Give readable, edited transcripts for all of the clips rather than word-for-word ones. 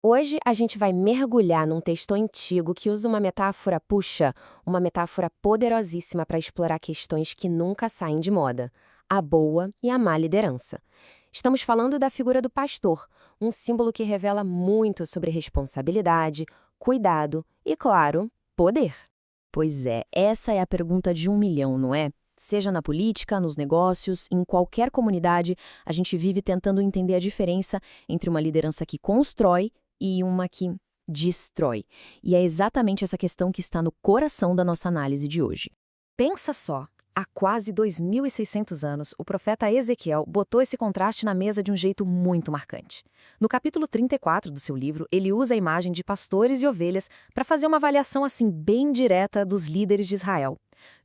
Hoje a gente vai mergulhar num texto antigo que usa uma metáfora, puxa, uma metáfora poderosíssima para explorar questões que nunca saem de moda: a boa e a má liderança. Estamos falando da figura do pastor, um símbolo que revela muito sobre responsabilidade, cuidado e, claro, poder. Pois é, essa é a pergunta de 1 milhão, não é? Seja na política, nos negócios, em qualquer comunidade, a gente vive tentando entender a diferença entre uma liderança que constrói e uma que destrói. E é exatamente essa questão que está no coração da nossa análise de hoje. Pensa só, há quase 2.600 anos, o profeta Ezequiel botou esse contraste na mesa de um jeito muito marcante. No capítulo 34 do seu livro, ele usa a imagem de pastores e ovelhas para fazer uma avaliação assim bem direta dos líderes de Israel.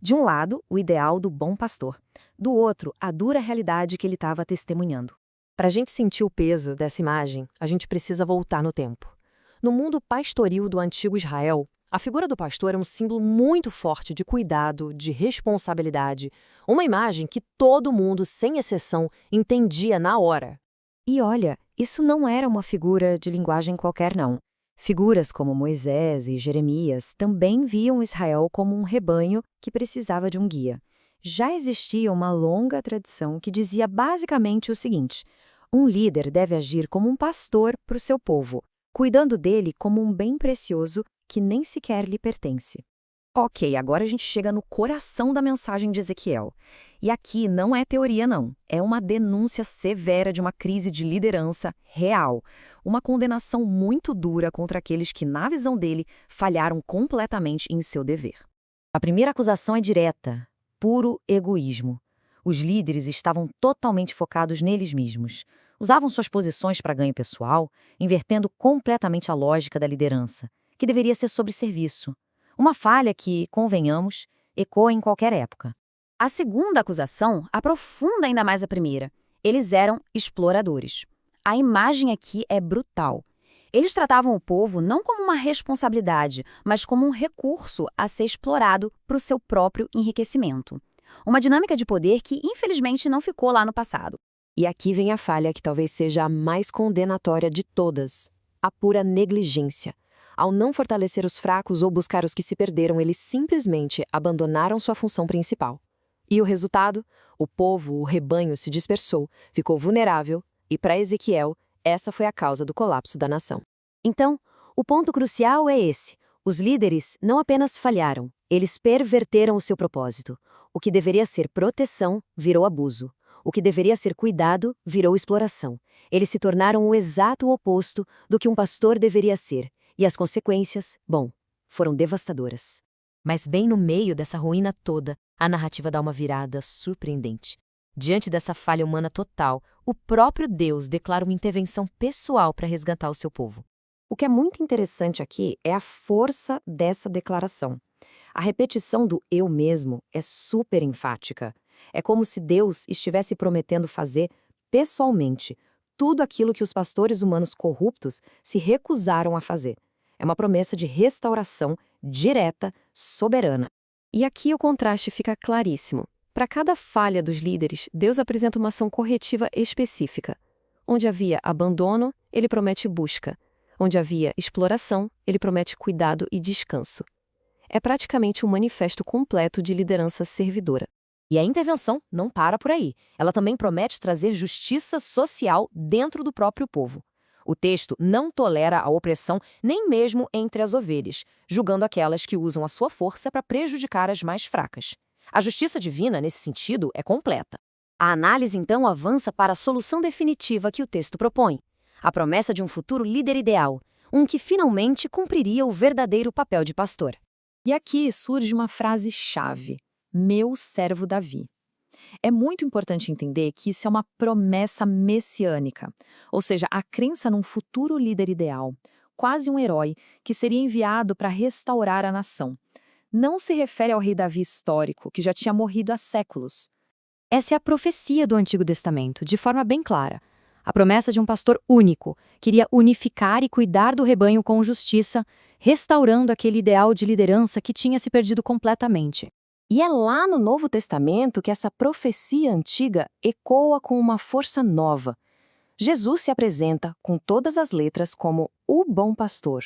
De um lado, o ideal do bom pastor. Do outro, a dura realidade que ele estava testemunhando. Para a gente sentir o peso dessa imagem, a gente precisa voltar no tempo. No mundo pastoril do antigo Israel, a figura do pastor é um símbolo muito forte de cuidado, de responsabilidade, uma imagem que todo mundo, sem exceção, entendia na hora. E olha, isso não era uma figura de linguagem qualquer, não. Figuras como Moisés e Jeremias também viam Israel como um rebanho que precisava de um guia. Já existia uma longa tradição que dizia basicamente o seguinte: um líder deve agir como um pastor para o seu povo, cuidando dele como um bem precioso que nem sequer lhe pertence. Ok, agora a gente chega no coração da mensagem de Ezequiel. E aqui não é teoria, não. É uma denúncia severa de uma crise de liderança real. Uma condenação muito dura contra aqueles que, na visão dele, falharam completamente em seu dever. A primeira acusação é direta: puro egoísmo. Os líderes estavam totalmente focados neles mesmos. Usavam suas posições para ganho pessoal, invertendo completamente a lógica da liderança, que deveria ser sobre serviço. Uma falha que, convenhamos, ecoa em qualquer época. A segunda acusação aprofunda ainda mais a primeira. Eles eram exploradores. A imagem aqui é brutal. Eles tratavam o povo não como uma responsabilidade, mas como um recurso a ser explorado para o seu próprio enriquecimento. Uma dinâmica de poder que, infelizmente, não ficou lá no passado. E aqui vem a falha que talvez seja a mais condenatória de todas: a pura negligência. Ao não fortalecer os fracos ou buscar os que se perderam, eles simplesmente abandonaram sua função principal. E o resultado? O povo, o rebanho, se dispersou, ficou vulnerável, e para Ezequiel, essa foi a causa do colapso da nação. Então, o ponto crucial é esse. Os líderes não apenas falharam, eles perverteram o seu propósito. O que deveria ser proteção virou abuso. O que deveria ser cuidado virou exploração. Eles se tornaram o exato oposto do que um pastor deveria ser. E as consequências, bom, foram devastadoras. Mas bem no meio dessa ruína toda, a narrativa dá uma virada surpreendente. Diante dessa falha humana total, o próprio Deus declara uma intervenção pessoal para resgatar o seu povo. O que é muito interessante aqui é a força dessa declaração. A repetição do eu mesmo é super enfática. É como se Deus estivesse prometendo fazer, pessoalmente, tudo aquilo que os pastores humanos corruptos se recusaram a fazer. É uma promessa de restauração direta, soberana. E aqui o contraste fica claríssimo. Para cada falha dos líderes, Deus apresenta uma ação corretiva específica. Onde havia abandono, ele promete busca. Onde havia exploração, ele promete cuidado e descanso. É praticamente um manifesto completo de liderança servidora. E a intervenção não para por aí. Ela também promete trazer justiça social dentro do próprio povo. O texto não tolera a opressão nem mesmo entre as ovelhas, julgando aquelas que usam a sua força para prejudicar as mais fracas. A justiça divina, nesse sentido, é completa. A análise, então, avança para a solução definitiva que o texto propõe: a promessa de um futuro líder ideal, um que finalmente cumpriria o verdadeiro papel de pastor. E aqui surge uma frase-chave: meu servo Davi. É muito importante entender que isso é uma promessa messiânica, ou seja, a crença num futuro líder ideal, quase um herói, que seria enviado para restaurar a nação. Não se refere ao rei Davi histórico, que já tinha morrido há séculos. Essa é a profecia do Antigo Testamento, de forma bem clara. A promessa de um pastor único, que iria unificar e cuidar do rebanho com justiça, restaurando aquele ideal de liderança que tinha se perdido completamente. E é lá no Novo Testamento que essa profecia antiga ecoa com uma força nova. Jesus se apresenta com todas as letras como o bom pastor,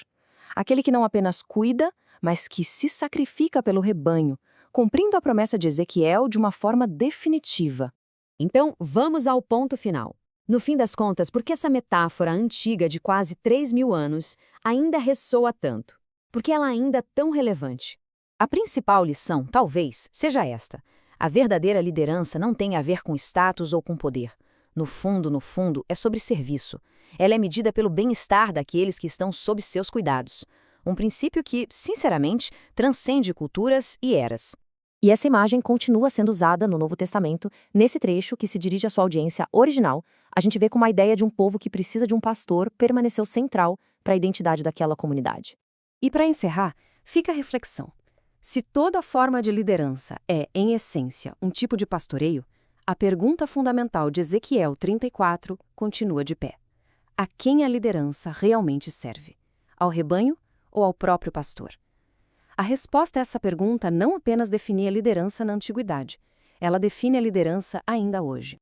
aquele que não apenas cuida, mas que se sacrifica pelo rebanho, cumprindo a promessa de Ezequiel de uma forma definitiva. Então, vamos ao ponto final. No fim das contas, por que essa metáfora antiga de quase 3.000 anos ainda ressoa tanto? Por que ela ainda é tão relevante? A principal lição, talvez, seja esta: a verdadeira liderança não tem a ver com status ou com poder. No fundo, é sobre serviço. Ela é medida pelo bem-estar daqueles que estão sob seus cuidados. Um princípio que, sinceramente, transcende culturas e eras. E essa imagem continua sendo usada no Novo Testamento. Nesse trecho, que se dirige à sua audiência original, a gente vê como a ideia de um povo que precisa de um pastor permaneceu central para a identidade daquela comunidade. E para encerrar, fica a reflexão. Se toda forma de liderança é, em essência, um tipo de pastoreio, a pergunta fundamental de Ezequiel 34 continua de pé. A quem a liderança realmente serve? Ao rebanho ou ao próprio pastor? A resposta a essa pergunta não apenas definia a liderança na antiguidade, ela define a liderança ainda hoje.